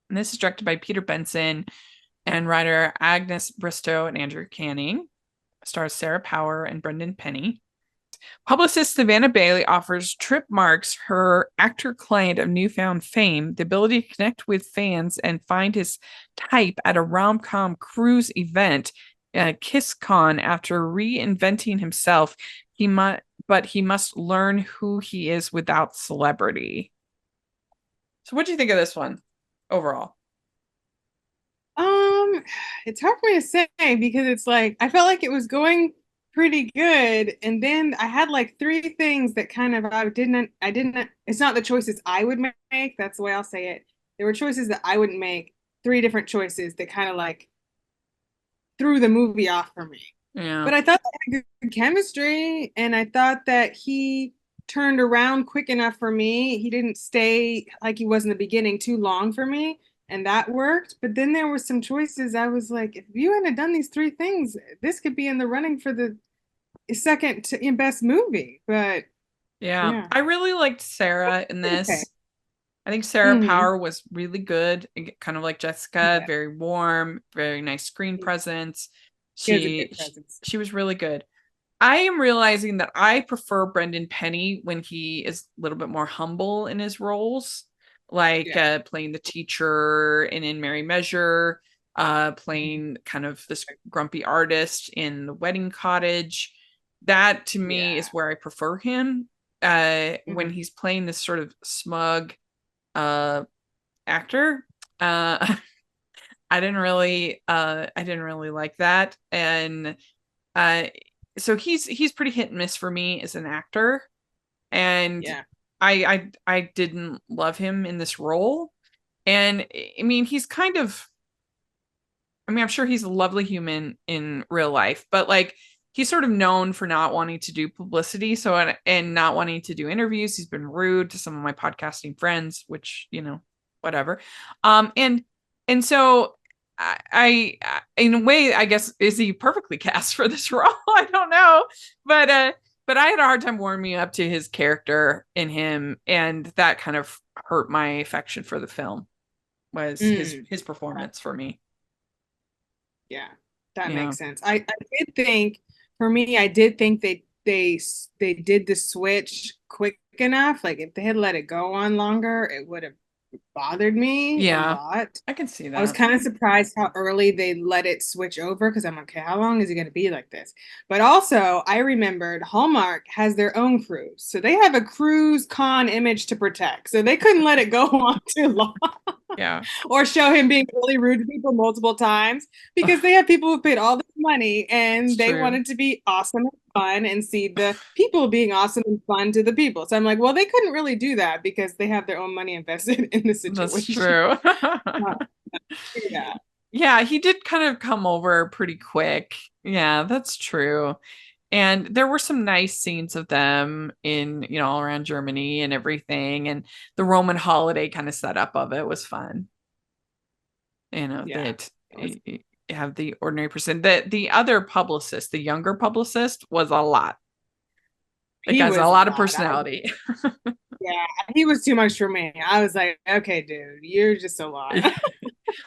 B: And this is directed by Peter Benson and writer Agnes Bristow and Andrew Canning. Stars Sarah Power and Brendan Penny. Publicist Savannah Bailey offers Trip Marks, her actor client of newfound fame, the ability to connect with fans and find his type at a rom-com cruise event, KissCon. After reinventing himself, he must learn who he is without celebrity. So what do you think of this one overall? It's hard for me to say because it's like I felt like it was going pretty good, and then I had like three things that kind of I didn't. It's not the choices I would make. That's the way I'll say it. There were choices that I wouldn't make, three different choices that kind of like threw the movie off for me.
A: Yeah.
B: But I thought they had good chemistry, and I thought that he turned around quick enough for me. He didn't stay like he was in the beginning too long for me, and that worked. But then there were some choices I was like, if you hadn't done these three things, this could be in the running for the second to best movie. But
A: Yeah.
B: yeah,
A: I really liked Sarah in this.
B: okay.
A: I think Sarah
B: Mhm.
A: Power was really good, kind of like Jessica,
B: Yeah,
A: very warm, very nice screen presence.
B: he has a good
A: She
B: presence.
A: she was really good. I am realizing that I prefer Brendan Penny when he is a little bit more humble in his roles, like
B: Yeah.
A: playing the teacher in Merry Measure, playing kind of this grumpy artist in The Wedding Cottage. That to me
B: Yeah.
A: is where I prefer him. When
B: Mhm.
A: he's playing this sort of smug uh actor, uh I didn't really like that. And uh so he's pretty hit and miss for me as an actor. And
B: Yeah.
A: I didn't love him in this role. And I mean, he's kind of, I mean, I'm sure he's a lovely human in real life, but like he's sort of known for not wanting to do publicity. So, and not wanting to do interviews. He's been rude to some of my podcasting friends, which, you know, whatever. And so in a way, I guess, is he perfectly cast for this role? I don't know. But I had a hard time warming up to his character in him. And that kind of hurt my affection for the film, was
B: Mm.
A: his performance for me.
B: Yeah, that
A: Yeah.
B: makes sense. I did think, for me, I did think they did the switch quick enough. Like if they had let it go on longer, it would have bothered me a
A: Yeah.
B: lot.
A: I can see
B: I was
A: that.
B: kind of surprised how early they let it switch over because I'm like, okay, how long is it going to be like this? But also, I remembered Hallmark has their own cruise. So they have a cruise con image to protect. So they couldn't let it go on too long
A: Yeah.
B: or show him being really rude to people multiple times because they have people who paid all this money
A: It's
B: and they
A: true.
B: wanted to be awesome and fun and see the people being awesome and fun to the people. So I'm like, well, they couldn't really do that because they have their own money invested in the
A: That's
B: situation.
A: true.
B: Yeah.
A: Yeah, he did kind of come over pretty quick. Yeah, that's true. And there were some nice scenes of them in, you know, all around Germany and everything. And the Roman holiday kind of setup of it was fun. You know,
B: Yeah.
A: that you have the ordinary person. The other publicist, the younger publicist, was a lot. That
B: He
A: guy's a
B: was a
A: lot of
B: lot.
A: personality.
B: Yeah, he was too much for me. I was like, okay, dude, you're just a lot.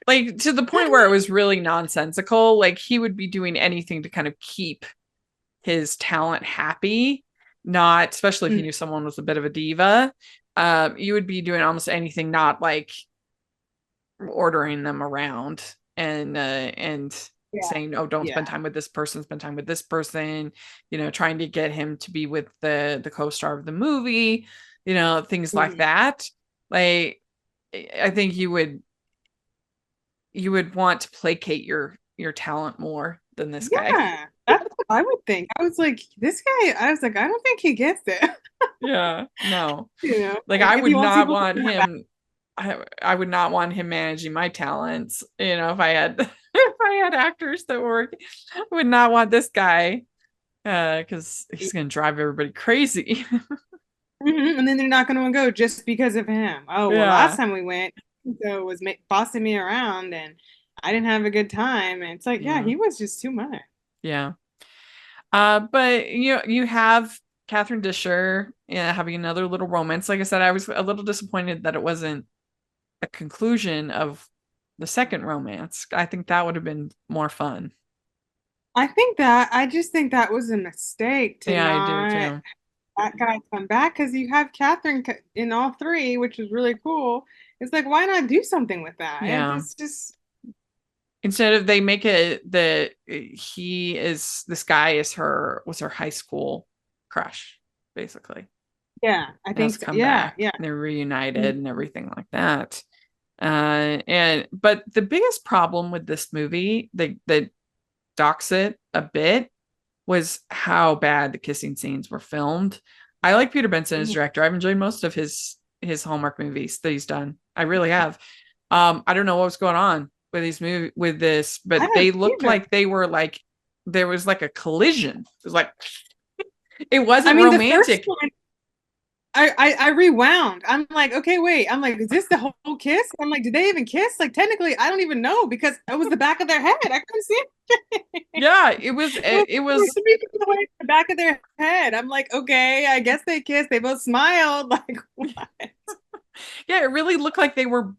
A: Like to the point where it was really nonsensical. Like he would be doing anything to kind of keep his talent happy, not, especially if you knew someone was a bit of a diva. You would be doing almost anything, not like ordering them around and
B: Yeah.
A: saying, oh, don't spend
B: Yeah.
A: time with this person, spend time with this person, you know, trying to get him to be with the co-star of the movie, you know, things like
B: Mhm.
A: that. Like I think you would want to placate your talent more than this guy.
B: Yeah, that's what I would think. I was like, this guy, I was like, I don't think he gets it.
A: Yeah, no.
B: You know,
A: Like
B: like
A: I
B: if
A: would
B: he wants
A: not
B: people to
A: want
B: come back.
A: him I would not want him managing my talents, you know, if I had if I had actors that were, I would not want this guy because he's gonna drive everybody crazy.
B: And then they're not going to go just because of him. Oh, well, last
A: Yeah,
B: time we went, so was bossing me around and I didn't have a good time. And it's like, yeah,
A: yeah,
B: he was just too much.
A: yeah. But you have Catherine Disher, yeah, having another little romance. Like I said, I was a little disappointed that it wasn't a conclusion of the second romance. I think that would have been more fun.
B: I just think that was a mistake to
A: Yeah, I do
B: not
A: too.
B: that guy come back because you have Catherine in all three, which is really cool. It's like, why not do something with that?
A: Yeah.
B: It's just,
A: Instead of, they make it that he is, this guy is her high school crush, basically.
B: yeah, I
A: And has
B: think so.
A: come
B: Yeah,
A: back
B: yeah.
A: and they're reunited
B: Mhm.
A: and everything like that. And but the biggest problem with this movie, that docks it a bit, was how bad the kissing scenes were filmed. I like Peter Benson as
B: Mhm.
A: director. I've enjoyed most of his Hallmark movies that he's done. I really have. I don't know what was going on with this,
B: I
A: but
B: don't
A: they looked
B: either.
A: like they were like there was like a collision. It was like it
B: I
A: wasn't
B: mean, the first
A: romantic.
B: one, I rewound. I'm like, okay, wait. I'm like, is this the whole kiss? I'm like, did they even kiss? Like, technically, I don't even know because it was the back of their head. I couldn't see it.
A: Yeah, it was it
B: Like
A: was
B: 3 feet away from the back of their head. I'm like, okay, I guess they kissed. They both smiled. Like, what?
A: yeah, it really looked like they were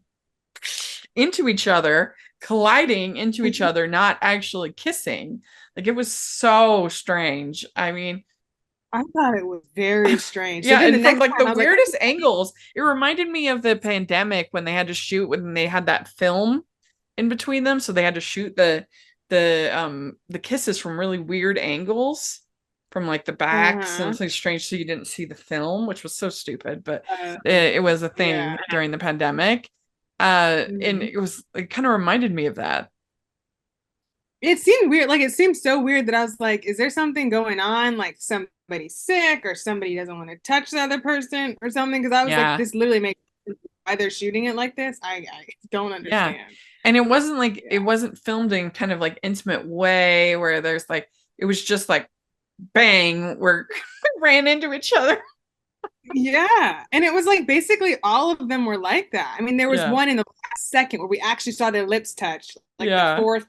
A: into each other, colliding into each other, not actually kissing. Like it was so strange. I mean,
B: I thought it was very strange. So
A: yeah,
B: then the
A: and from
B: next
A: like
B: time
A: the
B: I was like,
A: weirdest angles, it reminded me of the pandemic when they had to shoot when they had that film in between them, so they had to shoot the kisses from really weird angles from like the backs and
B: uh-huh.
A: something strange so you didn't see the film, which was so stupid, but
B: Uh,
A: it was a
B: yeah.
A: thing during the pandemic. And
B: Mhm.
A: it kind of reminded me of that.
B: It seemed weird. Like, it seemed so weird that I was like, is there something going on? Like, somebody's sick or somebody doesn't want to touch the other person or something? Because I was like,
A: Yeah.
B: this literally makes sense why they're shooting it like this. I don't
A: Yeah.
B: understand.
A: And it wasn't like it
B: Yeah.
A: wasn't filmed in kind of like intimate way where there's like it was just like bang, we're ran into each other.
B: Yeah. And it was like basically all of them were like that. I mean, there was
A: Yeah.
B: one in the last second where we actually saw their lips touch, like the
A: Yeah.
B: fourth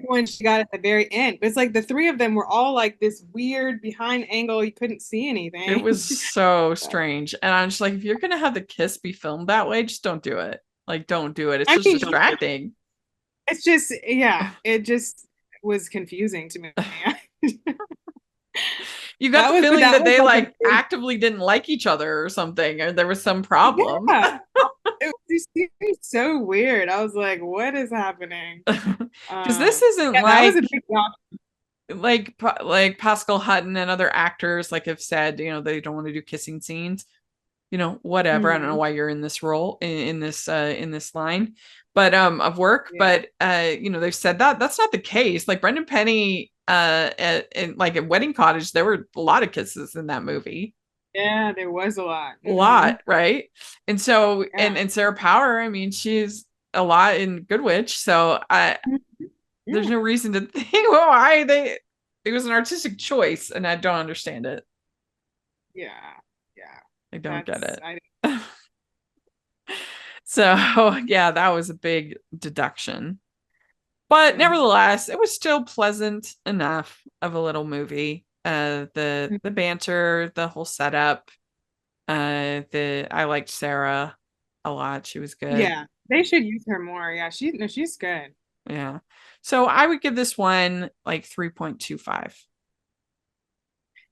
B: one she got at the very end. But it's like the three of them were all like this weird behind angle. You couldn't see
A: It
B: anything.
A: was so strange. And I'm just like, if you're gonna have the kiss be filmed that way, just don't do it. Like, don't do it. It's
B: I
A: just
B: mean,
A: distracting.
B: it's just, yeah, it just was confusing to me.
A: You got the feeling
B: That
A: that
B: was
A: they
B: like a
A: like
B: big,
A: actively didn't like each other or something, or there was some problem.
B: yeah. It just seemed so weird. I was like, what is happening?
A: Because this isn't
B: Yeah, that was a big shock.
A: like Pascal Hutton and other actors like have said, they don't want to do kissing scenes. Whatever. I don't know
B: Mhm.
A: why you're in this role in this line, but of work.
B: Yeah.
A: But they've said that that's not the case. Like Brendan Penny, at Wedding Cottage, there were a lot of kisses in that movie.
B: Yeah, there was a lot.
A: A lot, right? And so
B: Yeah.
A: and Sarah Power, I mean, she's a lot in Good Witch, so there's
B: Yeah.
A: no reason to think why it was an artistic choice, and I don't understand it.
B: Yeah. Yeah.
A: I don't get it.
B: I,
A: So yeah, that was a big deduction. But nevertheless, it was still pleasant enough of a little movie. The banter, the whole setup. I liked Sarah a lot. She was good.
B: yeah, they should use her more. Yeah, she's good.
A: Yeah. So I would give this one like 3.25.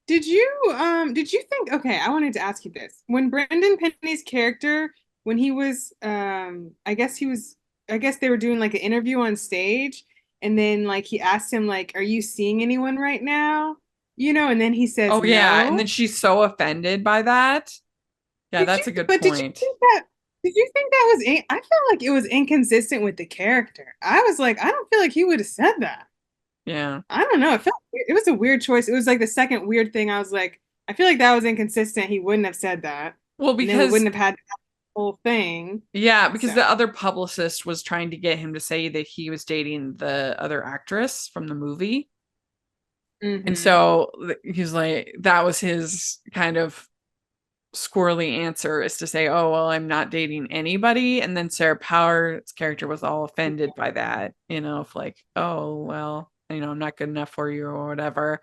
B: Did you think, okay, I wanted to ask you this. When Brendan Penny's character, when he was I guess they were doing like an interview on stage, and then like he asked him like, are you seeing anyone right now? And then he says
A: Oh yeah, and then
B: no.
A: she's so offended by that. Yeah, that's a good
B: Did you
A: point.
B: think that I felt like it was inconsistent with the character. I was like, I don't feel like he would have said that.
A: Yeah.
B: I don't know. It was a weird choice. It was like the second weird thing. I was like, I feel like that was inconsistent. He wouldn't have said that.
A: Well,
B: And then we
A: because
B: wouldn't have had that whole thing.
A: yeah, because
B: So,
A: the other publicist was trying to get him to say that he was dating the other actress from the movie. And
B: mhm.
A: so he's like, that was his kind of squirrely answer is to say, oh, well, I'm not dating anybody. And then Sarah Power's character was all offended by that, of like, oh, well, I'm not good enough for you or whatever.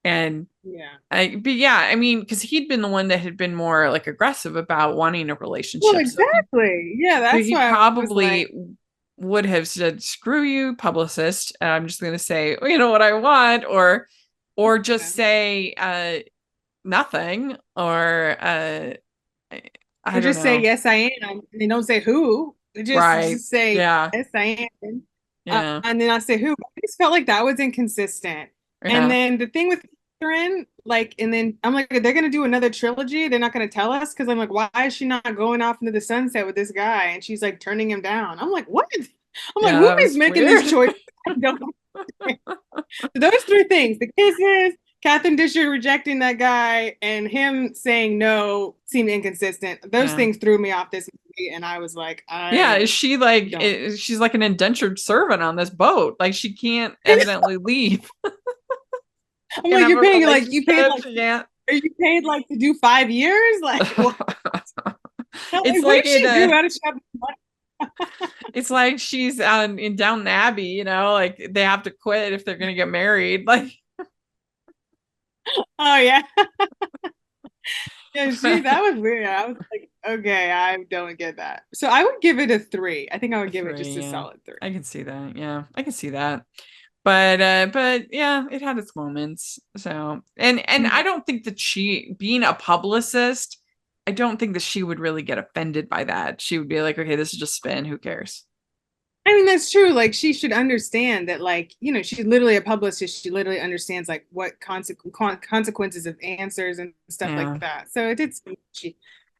A: And
B: Yeah.
A: but yeah, I mean, because he'd been the one that had been more like aggressive about wanting a
B: Well,
A: relationship.
B: exactly. Yeah,
A: So
B: that's
A: he
B: why I was like,
A: probably would have said, screw you, publicist. I'm just going to say, what I want, or just
B: yeah.
A: say nothing, or I
B: Or
A: don't
B: just say
A: know.
B: yes, I am. And they don't say who. They
A: Right.
B: just say
A: Yeah.
B: yes, I am.
A: Yeah.
B: And then I say who. I just felt like that was inconsistent. And
A: Yeah.
B: then the thing with Catherine, like, and then I'm like, they're gonna do another trilogy. They're not gonna tell us because I'm like, why is she not going off into the sunset with this guy? And she's like turning him down. I'm like, what? I'm like,
A: Yeah,
B: who
A: that
B: is
A: was
B: making
A: weird.
B: these choices? I don't. Those three things: the kisses, Catherine Disher rejecting that guy and him saying no seemed inconsistent. Those things threw me off this movie, and I was like,
A: is she like she's like an indentured servant on this boat? Like she can't evidently leave.
B: I'm like, you paid like are you paid like to do 5 years? Like, what?
A: It's like it's like she's in Downton Abbey, you know, like they have to quit if they're gonna get married. Like,
B: oh yeah. Yeah, that was weird. I was like, okay, I don't get that. So I would give it a 3. I think I would give it just a solid 3.
A: I can see that. Yeah, I can see that. But yeah, it had its moments. So and I don't think that she, being a publicist, I don't think that she would really get offended by that. She would be like, okay, this is just spin. Who cares?
B: I mean, that's true. Like, she should understand that, like, you know, she's literally a publicist. She literally understands, like, what consequences of answers and stuff like that. So it did.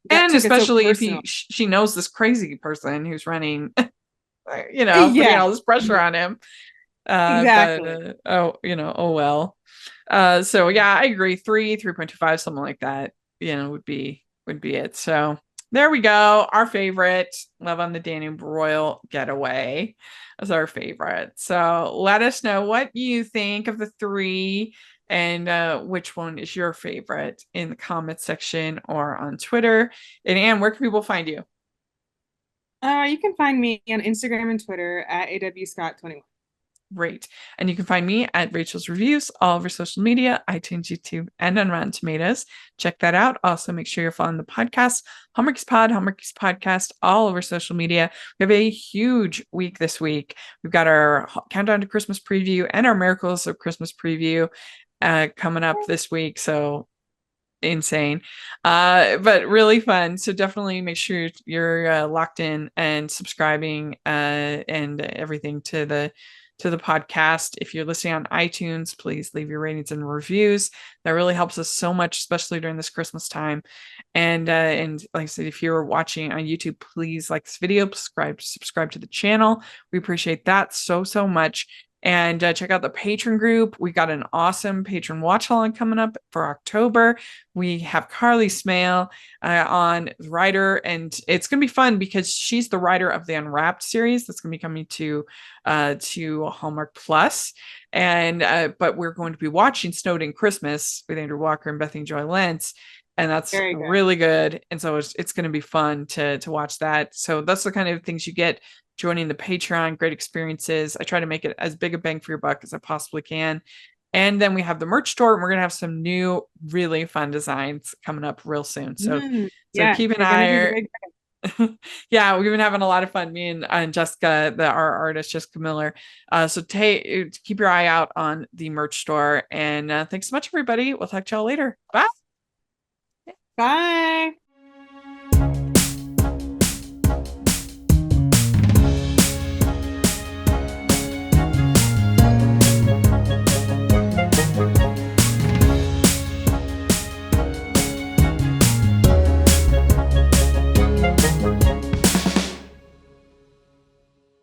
A: And especially if she knows this crazy person who's running, you know, putting all this pressure on him.
B: Exactly.
A: But, oh well. So yeah, I agree. 3.25, something like that, you know, would be it. So there we go. Our favorite, Love on the Danube Royal Getaway, is our favorite. So let us know what you think of the 3 and which one is your favorite in the comment section or on Twitter. And Anne, where can people find you?
B: You can find me on Instagram and Twitter at awscott21.
A: Great. And you can find me at Rachel's Reviews, all over social media, iTunes, YouTube, and on Rotten Tomatoes. Check that out. Also, make sure you're following the podcast, Hallmarkies Podcast, all over social media. We have a huge week this week. We've got our Countdown to Christmas preview and our Miracles of Christmas preview coming up this week. So insane, but really fun. So definitely make sure you're locked in and subscribing and everything to the podcast. If you're listening on iTunes, please leave your ratings and reviews. That really helps us so much, especially during this Christmas time. And like I said, if you're watching on YouTube, please like this video, subscribe to the channel. We appreciate that so much. And check out the patron group. We got an awesome patron watch along coming up for October. We have Carly Smale on, writer, and it's going to be fun because she's the writer of the Unwrapped series that's going to be coming to Hallmark Plus. And but we're going to be watching Snowed in Christmas with Andrew Walker and Bethany Joy Lentz. And that's really good. And so it's going to be fun to watch that. So that's the kind of things you get joining the Patreon. Great experiences. I try to make it as big a bang for your buck as I possibly can. And then we have the merch store, and we're going to have some new, really fun designs coming up real soon. So, keep an eye. Yeah, we've been having a lot of fun. Me and Jessica, our artist, Jessica Miller. So keep your eye out on the merch store. And thanks so much, everybody. We'll talk to y'all later. Bye.
B: Bye.